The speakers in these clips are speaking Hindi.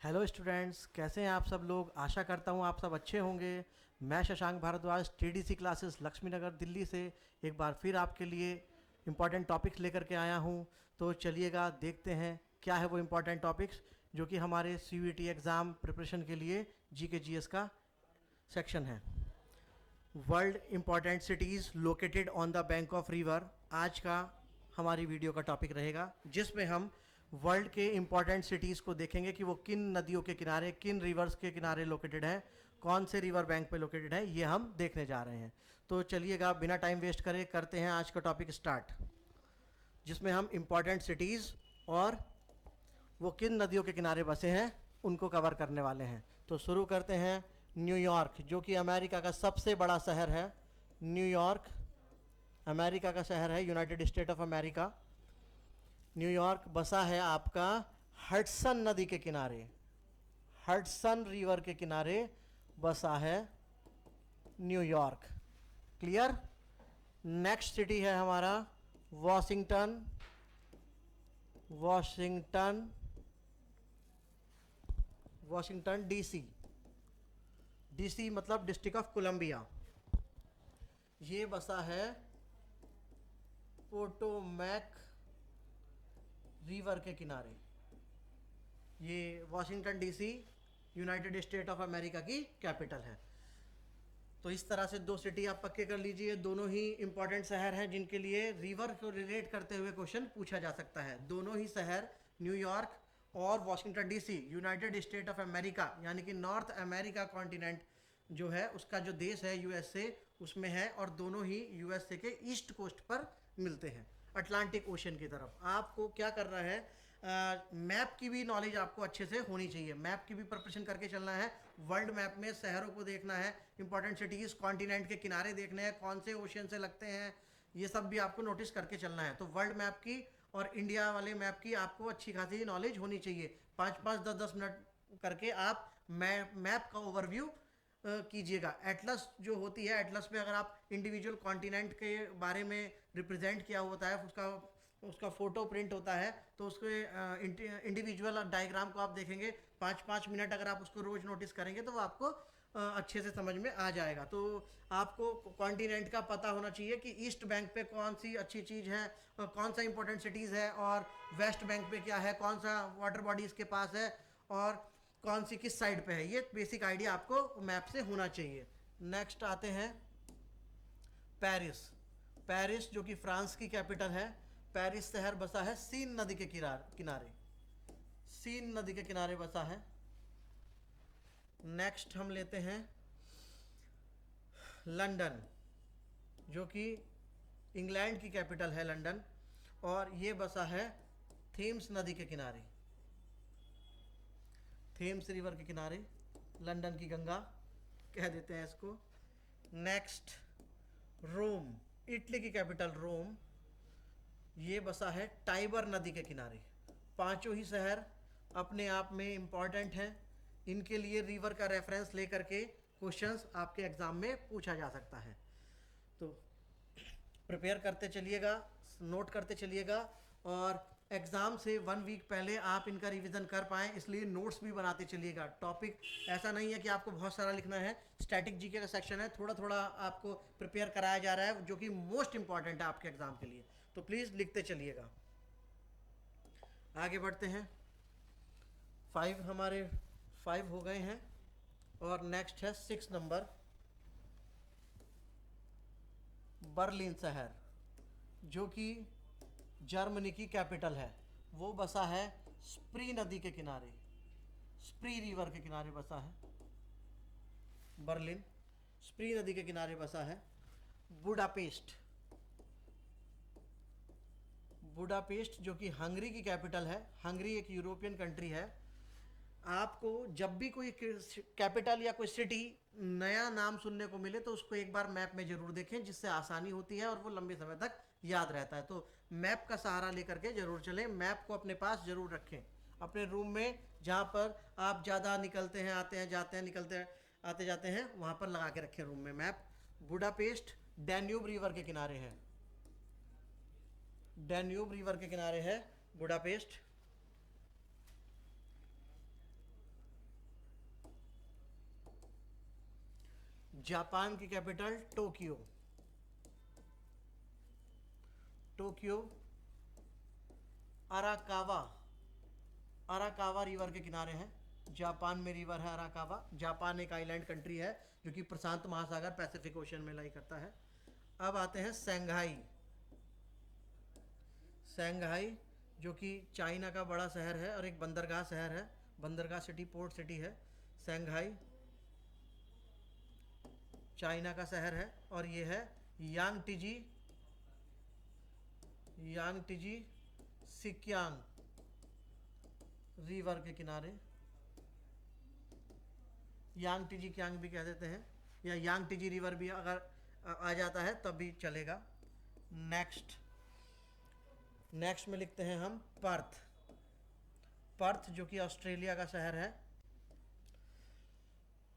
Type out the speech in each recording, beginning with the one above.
हेलो स्टूडेंट्स, कैसे हैं आप सब लोग। आशा करता हूं आप सब अच्छे होंगे। मैं शशांक भारद्वाज टीडीसी क्लासेस लक्ष्मी नगर दिल्ली से एक बार फिर आपके लिए इम्पॉर्टेंट टॉपिक्स लेकर के आया हूं। तो चलिएगा देखते हैं क्या है वो इम्पॉर्टेंट टॉपिक्स जो कि हमारे सीयूईटी एग्ज़ाम प्रिपरेशन के लिए जीके जीएस का सेक्शन है। World important cities located on the bank of river आज का हमारी वीडियो का टॉपिक रहेगा, जिसमें हम वर्ल्ड के इम्पॉर्टेंट सिटीज़ को देखेंगे कि वो किन नदियों के किनारे, किन रिवर्स के किनारे लोकेटेड है, कौन से रिवर बैंक पे लोकेटेड है, ये हम देखने जा रहे हैं। तो चलिएगा बिना टाइम वेस्ट करे करते हैं आज का टॉपिक स्टार्ट, जिसमें हम इम्पॉर्टेंट सिटीज़ और वो किन नदियों के किनारे बसे हैं उनको कवर करने वाले हैं। तो शुरू करते हैं। न्यूयॉर्क, जो कि अमेरिका का सबसे बड़ा शहर है। न्यूयॉर्क अमेरिका का शहर है, United state of America. New York बसा है आपका हडसन नदी के किनारे, हडसन रिवर के किनारे बसा है न्यूयॉर्क। क्लियर। नेक्स्ट सिटी है हमारा Washington. Washington Washington DC. DC मतलब डिस्ट्रिक्ट ऑफ कोलंबिया। ये बसा है पोटोमैक रिवर के किनारे। ये Washington DC United state of America की कैपिटल है। तो इस तरह से दो सिटी आप पक्के कर लीजिए। दोनों ही इंपॉर्टेंट शहर हैं जिनके लिए रिवर को रिलेट करते हुए क्वेश्चन पूछा जा सकता है। दोनों ही शहर न्यूयॉर्क और Washington DC United state of America यानी कि नॉर्थ अमेरिका कॉन्टिनेंट जो है उसका जो देश है यूएसए उसमें है, और दोनों ही यूएसए के ईस्ट कोस्ट पर मिलते हैं अटलांटिक ओशन की तरफ। आपको क्या करना है, मैप की भी नॉलेज आपको अच्छे से होनी चाहिए। मैप की भी प्रिपरेशन करके चलना है। वर्ल्ड मैप में शहरों को देखना है, इंपॉर्टेंट सिटीज़ कॉन्टिनेंट के किनारे देखने हैं, कौन से ओशन से लगते हैं, ये सब भी आपको नोटिस करके चलना है। तो वर्ल्ड मैप की और इंडिया वाले मैप की आपको अच्छी खासी नॉलेज होनी चाहिए। 5-5 10-10 मिनट करके आप मैप का ओवरव्यू कीजिएगा। एटलस जो होती है, एटलस में अगर आप इंडिविजुअल कॉन्टिनेंट के बारे में रिप्रेजेंट किया होता है, उसका फोटो प्रिंट होता है, तो उसके इंडिविजुअल डायग्राम को आप देखेंगे 5-5 मिनट अगर आप उसको रोज नोटिस करेंगे तो वो आपको अच्छे से समझ में आ जाएगा। तो आपको कॉन्टिनेंट का पता होना चाहिए कि ईस्ट बैंक पे कौन सी अच्छी चीज़ है, कौन सा इंपॉर्टेंट सिटीज़ है, और वेस्ट बैंक पे क्या है, कौन सा वाटर बॉडी इसके पास है, और कौन सी किस साइड पे है। ये बेसिक आइडिया आपको मैप से होना चाहिए। नेक्स्ट आते हैं पेरिस। पेरिस जो कि फ्रांस की कैपिटल है। पेरिस शहर बसा है सीन नदी के किनारे। सीन नदी के किनारे बसा है। नेक्स्ट हम लेते हैं लंदन, जो कि इंग्लैंड की कैपिटल है लंदन, और ये बसा है थेम्स नदी के किनारे। थेम्स रिवर के किनारे, लंदन की गंगा कह देते हैं इसको। नेक्स्ट रोम, इटली की कैपिटल रोम, ये बसा है टाइबर नदी के किनारे। पांचों ही शहर अपने आप में इम्पॉर्टेंट हैं। इनके लिए रिवर का रेफरेंस लेकर के क्वेश्चंस आपके एग्जाम में पूछा जा सकता है। तो प्रिपेयर करते चलिएगा, नोट करते चलिएगा, और एग्ज़ाम से 1 वीक पहले आप इनका रिवीजन कर पाएँ इसलिए नोट्स भी बनाते चलिएगा। टॉपिक ऐसा नहीं है कि आपको बहुत सारा लिखना है। स्टैटिक जीके का सेक्शन है, थोड़ा थोड़ा आपको प्रिपेयर कराया जा रहा है जो कि मोस्ट इंपॉर्टेंट है आपके एग्ज़ाम के लिए। तो प्लीज़ लिखते चलिएगा। आगे बढ़ते हैं। 5 हमारे 5 हो गए हैं, और नेक्स्ट है 6 नंबर बर्लिन शहर, जो कि जर्मनी की कैपिटल है। वो बसा है स्प्री नदी के किनारे, स्प्री रिवर के किनारे बसा है बर्लिन। स्प्री नदी के किनारे बसा है बुडापेस्ट। बुडापेस्ट जो कि हंगरी की कैपिटल है। हंगरी एक यूरोपियन कंट्री है। आपको जब भी कोई कैपिटल या कोई सिटी नया नाम सुनने को मिले तो उसको एक बार मैप में जरूर देखें, जिससे आसानी होती है और वो लंबे समय तक याद रहता है। तो मैप का सहारा लेकर के जरूर चलें। मैप को अपने पास जरूर रखें अपने रूम में, जहाँ पर आप ज़्यादा निकलते हैं, आते हैं, जाते हैं, निकलते आते जाते हैं, वहाँ पर लगा के रखें रूम में मैप। बुडापेस्ट डैन्यूब रिवर के किनारे है। डैन्यूब रिवर के किनारे है बुडापेस्ट। जापान की capital Tokyo. Tokyo Arakawa, Arakawa river के किनारे है। जापान में रिवर है अराकावा। जापान एक आइलैंड कंट्री है जो कि प्रशांत महासागर पैसिफिक ओशन में लाई करता है। अब आते हैं शंघाई। शंघाई जो कि चाइना का बड़ा शहर है और एक बंदरगाह शहर है, बंदरगाह सिटी, पोर्ट सिटी है। शंघाई चाइना का शहर है और ये है यांगटीजी, यांगटीजी सिक्यांग रिवर के किनारे। यांगटीजी क्यांग भी कह देते हैं, या यांगटीजी रिवर भी अगर आ जाता है तब भी चलेगा। नेक्स्ट में लिखते हैं हम पर्थ। पर्थ जो कि ऑस्ट्रेलिया का शहर है।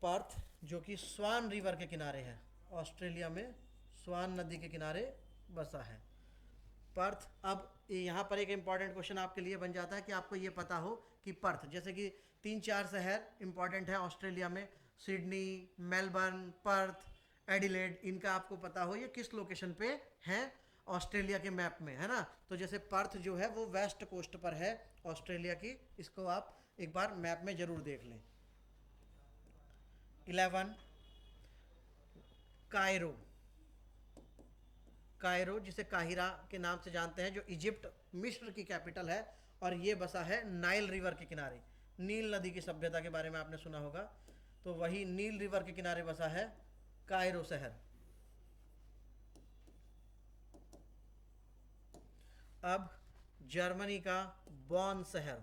पर्थ जो कि स्वान रिवर के किनारे है, ऑस्ट्रेलिया में स्वान नदी के किनारे बसा है पर्थ। अब यहाँ पर एक इम्पॉर्टेंट क्वेश्चन आपके लिए बन जाता है कि आपको ये पता हो कि पर्थ, जैसे कि 3-4 शहर इम्पॉर्टेंट है ऑस्ट्रेलिया में, सिडनी, मेलबर्न, पर्थ, एडिलेड, इनका आपको पता हो ये किस लोकेशन पे हैं ऑस्ट्रेलिया के मैप में, है ना। तो जैसे पर्थ जो है वो वेस्ट कोस्ट पर है ऑस्ट्रेलिया की, इसको आप एक बार मैप में ज़रूर देख लें। 11 कायरो। कायरो जिसे काहिरा के नाम से जानते हैं, जो इजिप्ट मिस्र की कैपिटल है और ये बसा है नाइल रिवर के किनारे। नील नदी की सभ्यता के बारे में आपने सुना होगा, तो वही नील रिवर के किनारे बसा है कायरो शहर। अब जर्मनी का बॉन शहर,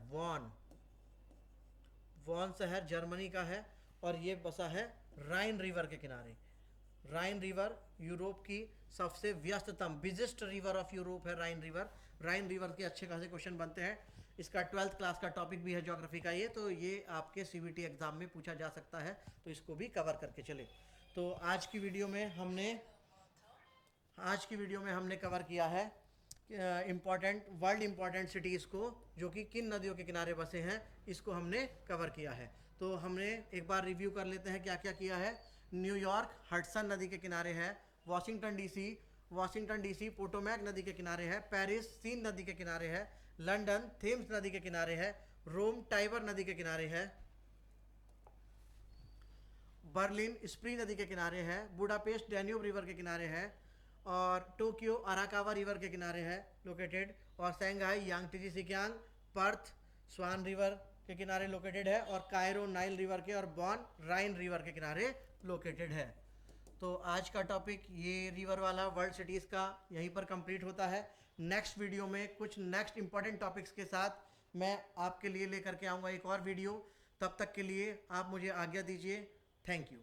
वॉन शहर जर्मनी का है और ये बसा है राइन रिवर के किनारे। राइन रिवर यूरोप की सबसे व्यस्ततम, बिजेस्ट रिवर ऑफ यूरोप है राइन रिवर। राइन रिवर के अच्छे खासे क्वेश्चन बनते हैं। इसका 12th क्लास का टॉपिक भी है ज्योग्राफी का ये, तो ये आपके CBT एग्जाम में पूछा जा सकता है, तो इसको भी कवर करके चले। तो आज की वीडियो में हमने कवर किया है वर्ल्ड इम्पॉर्टेंट सिटीज़ को, जो कि किन नदियों के किनारे बसे हैं, इसको हमने कवर किया है। तो हमने एक बार रिव्यू कर लेते हैं क्या क्या किया है। न्यूयॉर्क हडसन नदी के किनारे है। वाशिंगटन डीसी पोटोमैक नदी के किनारे है। पेरिस सीन नदी के किनारे है। लंदन थेम्स नदी के किनारे है। रोम टाइबर नदी के किनारे है। बर्लिन स्प्री नदी के किनारे है। बुडापेस्ट डैन्यूब रिवर के किनारे है। और टोक्यो अराकावा रिवर के किनारे है लोकेटेड। और शंघाई यांगटीजी सिक्यांग, पर्थ स्वान रिवर के किनारे लोकेटेड है। और कायरो नाइल रिवर के और बॉन राइन रिवर के किनारे लोकेटेड है। तो आज का टॉपिक ये रिवर वाला वर्ल्ड सिटीज़ का यहीं पर कंप्लीट होता है। नेक्स्ट वीडियो में कुछ नेक्स्ट इंपॉर्टेंट टॉपिक्स के साथ मैं आपके लिए लेकर के आऊँगा एक और वीडियो। तब तक के लिए आप मुझे आज्ञा दीजिए। Thank you.